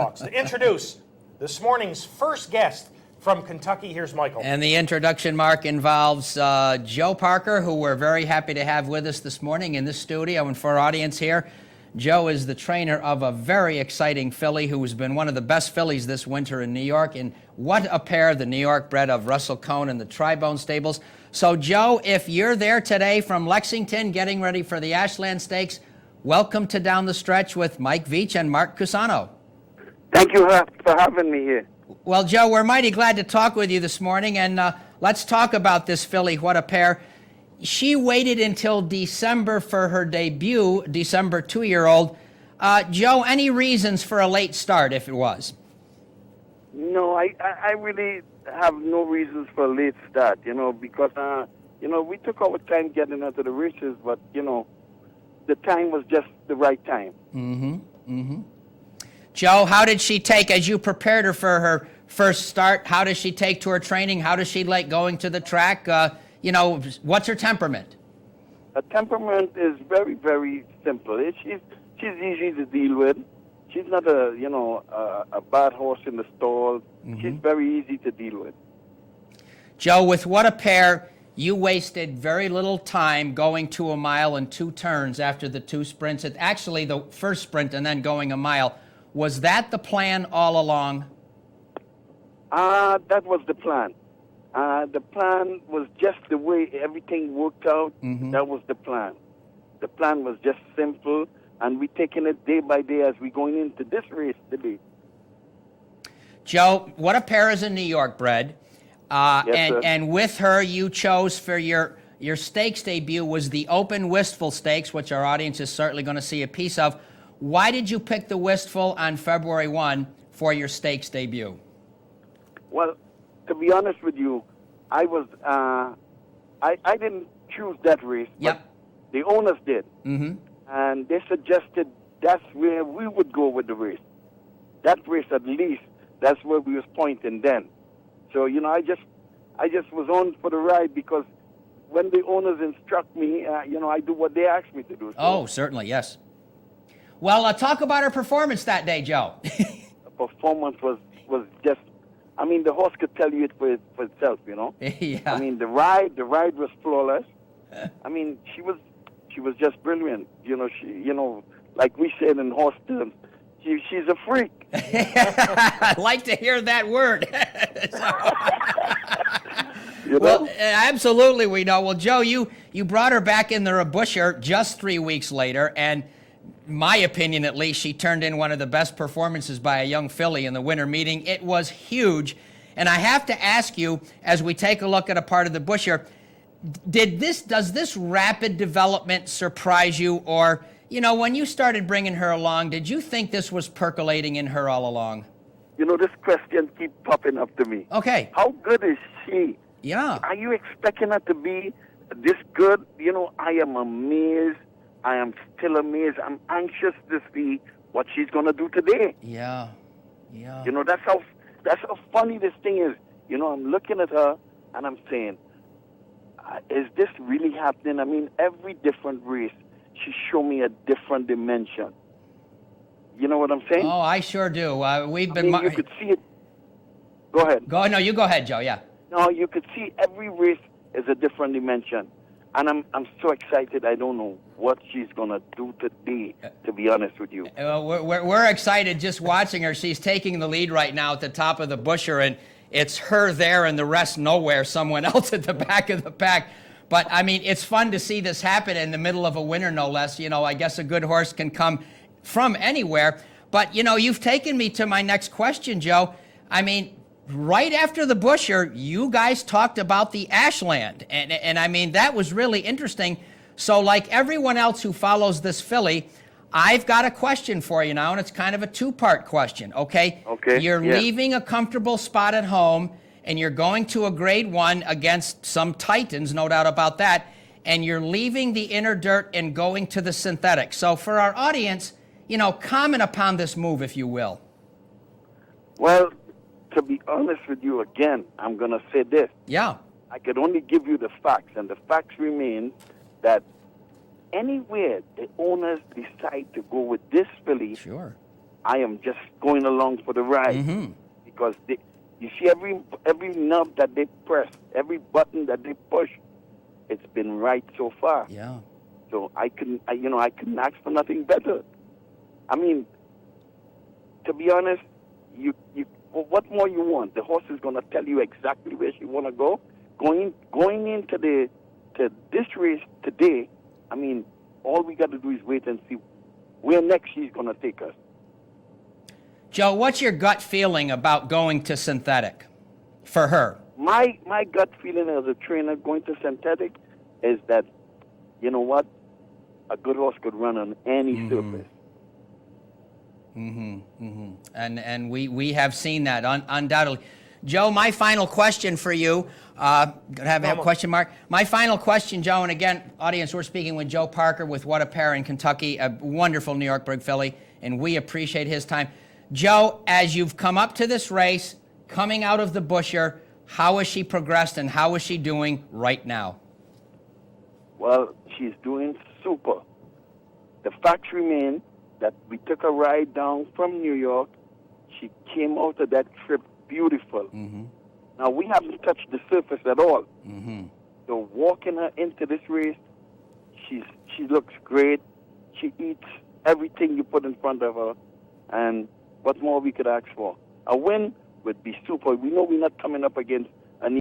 To introduce this morning's first guest from Kentucky, here's Michael. And the introduction, Mark, involves Joe Parker, who we're very happy to have with us this morning in this studio. And for our audience here, Joe is the trainer of a very exciting filly who has been one of the best fillies this winter in New York. And what a pair, the New York bred of Russell Cohn and the Tribone Stables. So, Joe, if you're there today from Lexington getting ready for the Ashland Stakes, welcome to Down the Stretch with Mike Veach and Mark Cusano. Thank you for having me here. Well, Joe, we're mighty glad to talk with you this morning, and let's talk about this filly, What a Pair. She waited until December for her debut, December 2-year-old. Joe, any reasons for a late start, if it was? No, I really have no reasons for a late start, because, we took our time getting into the races, but, the time was just the right time. Joe, how did she take, as you prepared her for her first start, how does she take to her training? How does she like going to the track? What's her temperament? Her temperament is very, very simple. She's easy to deal with. She's not a bad horse in the stall. She's very easy to deal with. Joe, with What a Pair, you wasted very little time going to a mile and 2 turns after the 2 sprints. Actually, the first sprint and then going a mile. Was that the plan all along? That was the plan. The plan was just the way everything worked out. That was the plan. The plan was just simple, and we're taking it day by day as we're going into this race today. Joe, What a Pair is a New York bred. Yes, sir. And with her, you chose for your stakes debut was the Open Wistful Stakes, which our audience is certainly going to see a piece of. Why did you pick the Wistful on February 1 for your stakes debut? Well, to be honest with you, I was I didn't choose that race. Yep. But the owners did, and they suggested that's where we would go with the race. That race, at least, that's where we was pointing then. So I just was on for the ride because when the owners instruct me, I do what they ask me to do. So. Oh, certainly, yes. Well, talk about her performance that day, Joe. The performance was just, the horse could tell you it for itself, Yeah. The ride was flawless. She was just brilliant. Like we said in horse terms, she's a freak. I like to hear that word. Well, absolutely, we know. Well, Joe, you brought her back in the Busher just 3 weeks later, and my opinion at least, she turned in one of the best performances by a young filly in the winter meeting. It was huge. And I have to ask you, as we take a look at a part of the Busher, does this rapid development surprise you? Or, when you started bringing her along, did you think this was percolating in her all along? This question keeps popping up to me. Okay. How good is she? Yeah. Are you expecting her to be this good? I am amazed. I am still amazed. I'm anxious to see what she's going to do today. Yeah. That's how funny this thing is. I'm looking at her and I'm saying, is this really happening? Every different race, she showed me a different dimension. You know what I'm saying? Oh, I sure do. We've been. You could see it. Go ahead. No, you go ahead, Joe. Yeah. No, you could see every race is a different dimension. And I'm so excited. I don't know what she's going to do today, to be honest with you. We're excited just watching her. She's taking the lead right now at the top of the Busher, and it's her there and the rest nowhere, someone else at the back of the pack. But, it's fun to see this happen in the middle of a winter, no less. I guess a good horse can come from anywhere. But, you've taken me to my next question, Joe. Right after the Busher, you guys talked about the Ashland, and that was really interesting. So like everyone else who follows this filly, I've got a question for you now, and it's kind of a 2-part question, okay? Okay. You're leaving a comfortable spot at home, and you're going to a Grade 1 against some Titans, no doubt about that, and you're leaving the inner dirt and going to the synthetic. So for our audience, comment upon this move, if you will. Well, to be honest with you again, I'm going to say this. Yeah. I could only give you the facts, and the facts remain that anywhere the owners decide to go with this filly, Sure. I am just going along for the ride because you see every knob that they press, every button that they push, it's been right so far. Yeah. So I couldn't ask for nothing better. I mean, to be honest, well, what more you want? The horse is going to tell you exactly where she want to go. Going into this race today, I mean, all we got to do is wait and see where next she's going to take us. Joe, what's your gut feeling about going to synthetic for her? My gut feeling as a trainer going to synthetic is that, you know what, a good horse could run on any surface. And we have seen that undoubtedly. Joe, my final question for you. Have a question mark? My final question, Joe, and again, audience, we're speaking with Joe Parker with What a Pair in Kentucky, a wonderful New York-bred filly, and we appreciate his time. Joe, as you've come up to this race, coming out of the Busher, how has she progressed and how is she doing right now? Well, she's doing super. The fact remains that we took a ride down from New York. She came out of that trip beautiful. Now, we haven't touched the surface at all. So walking her into this race, she looks great. She eats everything you put in front of her. And what more we could ask for? A win would be super. We know we're not coming up against